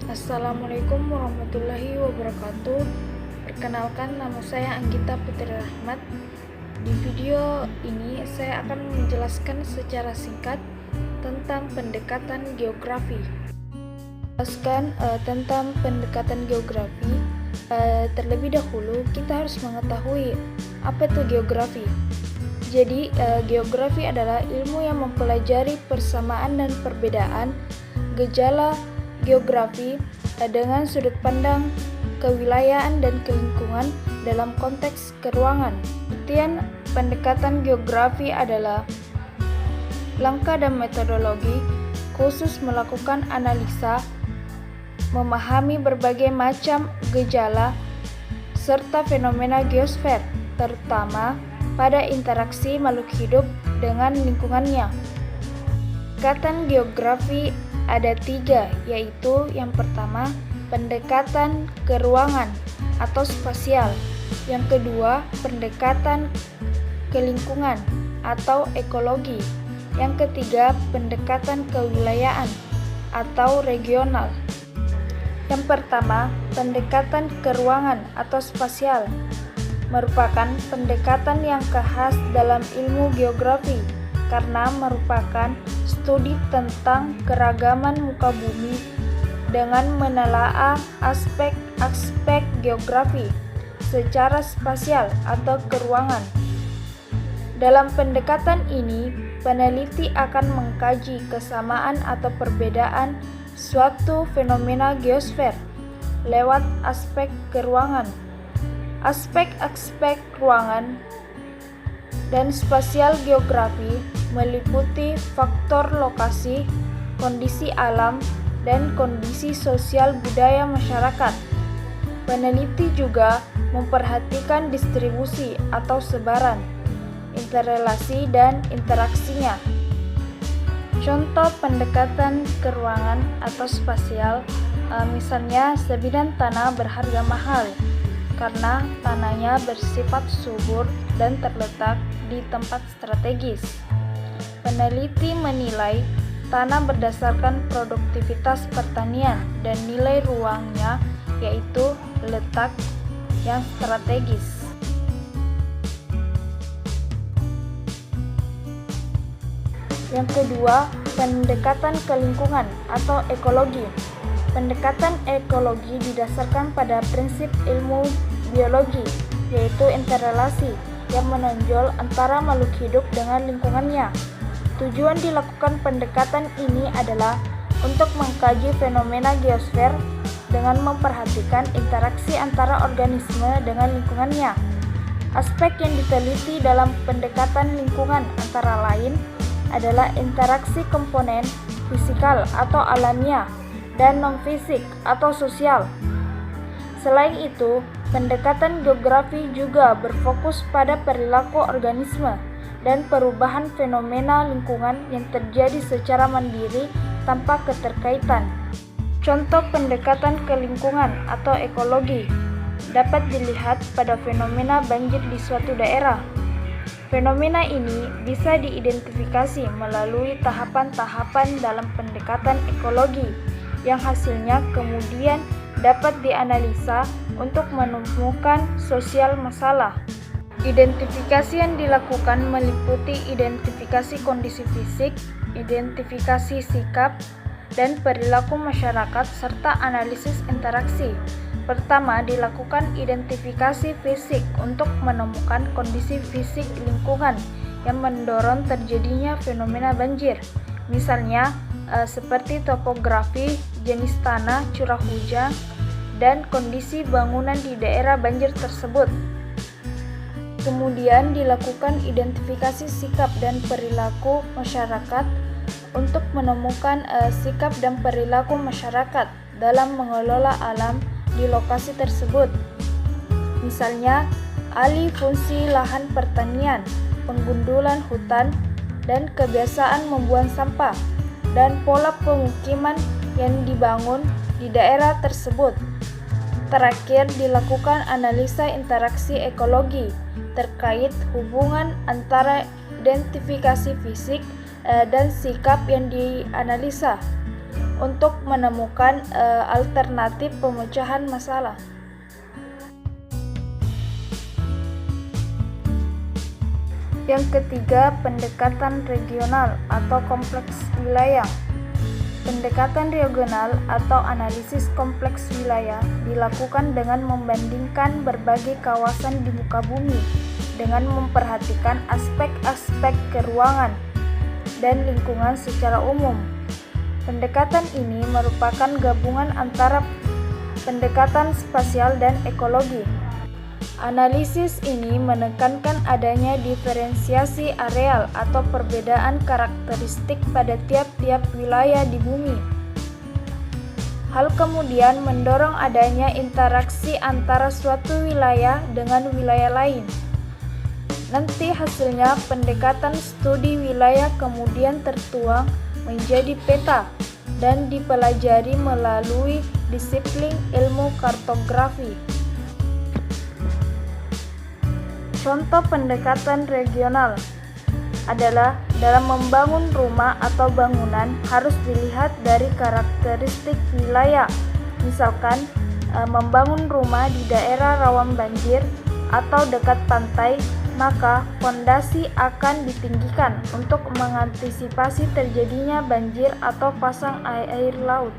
Assalamualaikum warahmatullahi wabarakatuh. Perkenalkan, nama saya Anggita Putri Rahmat. Di video ini saya akan menjelaskan secara singkat tentang pendekatan geografi. Tentang pendekatan geografi, terlebih dahulu kita harus mengetahui apa itu geografi. Jadi, geografi adalah ilmu yang mempelajari persamaan dan perbedaan gejala geografi dengan sudut pandang kewilayahan dan kelingkungan dalam konteks keruangan. Pengertian pendekatan geografi adalah langkah dan metodologi khusus melakukan analisa, memahami berbagai macam gejala serta fenomena geosfer, terutama pada interaksi makhluk hidup dengan lingkungannya. Pendekatan geografi ada 3, yaitu yang pertama, pendekatan keruangan atau spasial. Yang kedua, pendekatan ke lingkungan atau ekologi. Yang ketiga, pendekatan kewilayahan atau regional. Yang pertama, pendekatan keruangan atau spasial merupakan pendekatan yang khas dalam ilmu geografi karena merupakan studi tentang keragaman muka bumi dengan menelaah aspek-aspek geografi secara spasial atau keruangan. Dalam pendekatan ini, peneliti akan mengkaji kesamaan atau perbedaan suatu fenomena geosfer lewat aspek keruangan. Aspek-aspek ruangan dan spasial geografi meliputi faktor lokasi, kondisi alam, dan kondisi sosial budaya masyarakat. Peneliti juga memperhatikan distribusi atau sebaran, interrelasi, dan interaksinya. Contoh pendekatan keruangan atau spasial, misalnya sebidang tanah berharga mahal karena tanahnya bersifat subur dan terletak di tempat strategis. Peneliti menilai tanah berdasarkan produktivitas pertanian dan nilai ruangnya, yaitu letak yang strategis. Yang kedua, pendekatan ke lingkungan atau ekologi. Pendekatan ekologi didasarkan pada prinsip ilmu biologi, yaitu interrelasi yang menonjol antara makhluk hidup dengan lingkungannya. Tujuan dilakukan pendekatan ini adalah untuk mengkaji fenomena geosfer dengan memperhatikan interaksi antara organisme dengan lingkungannya. Aspek yang diteliti dalam pendekatan lingkungan antara lain adalah interaksi komponen fisikal atau alamiah dan non-fisik atau sosial. Selain itu, pendekatan geografi juga berfokus pada perilaku organisme dan perubahan fenomena lingkungan yang terjadi secara mandiri tanpa keterkaitan. Contoh pendekatan ke lingkungan atau ekologi dapat dilihat pada fenomena banjir di suatu daerah. Fenomena ini bisa diidentifikasi melalui tahapan-tahapan dalam pendekatan ekologi yang hasilnya kemudian dapat dianalisa untuk menemukan sosial masalah. Identifikasi yang dilakukan meliputi identifikasi kondisi fisik, identifikasi sikap, dan perilaku masyarakat, serta analisis interaksi. Pertama, dilakukan identifikasi fisik untuk menemukan kondisi fisik lingkungan yang mendorong terjadinya fenomena banjir. Misalnya, seperti topografi, jenis tanah, curah hujan, dan kondisi bangunan di daerah banjir tersebut. Kemudian dilakukan identifikasi sikap dan perilaku masyarakat untuk menemukan sikap dan perilaku masyarakat dalam mengelola alam di lokasi tersebut. Misalnya, alih fungsi lahan pertanian, penggundulan hutan, dan kebiasaan membuang sampah, dan pola pemukiman yang dibangun di daerah tersebut. Terakhir, dilakukan analisa interaksi ekologi terkait hubungan antara identifikasi fisik dan sikap yang dianalisa. untuk menemukan alternatif pemecahan masalah. Yang ketiga, pendekatan regional atau kompleks wilayah. Pendekatan regional atau analisis kompleks wilayah dilakukan dengan membandingkan berbagai kawasan di muka bumi dengan memperhatikan aspek-aspek keruangan dan lingkungan secara umum. Pendekatan ini merupakan gabungan antara pendekatan spasial dan ekologi. Analisis ini menekankan adanya diferensiasi areal atau perbedaan karakteristik pada tiap-tiap wilayah di bumi. Hal kemudian mendorong adanya interaksi antara suatu wilayah dengan wilayah lain. Nanti hasilnya pendekatan studi wilayah kemudian tertuang menjadi peta dan dipelajari melalui disiplin ilmu kartografi. Contoh pendekatan regional adalah dalam membangun rumah atau bangunan harus dilihat dari karakteristik wilayah. Misalkan membangun rumah di daerah rawan banjir atau dekat pantai, maka fondasi akan ditinggikan untuk mengantisipasi terjadinya banjir atau pasang air laut.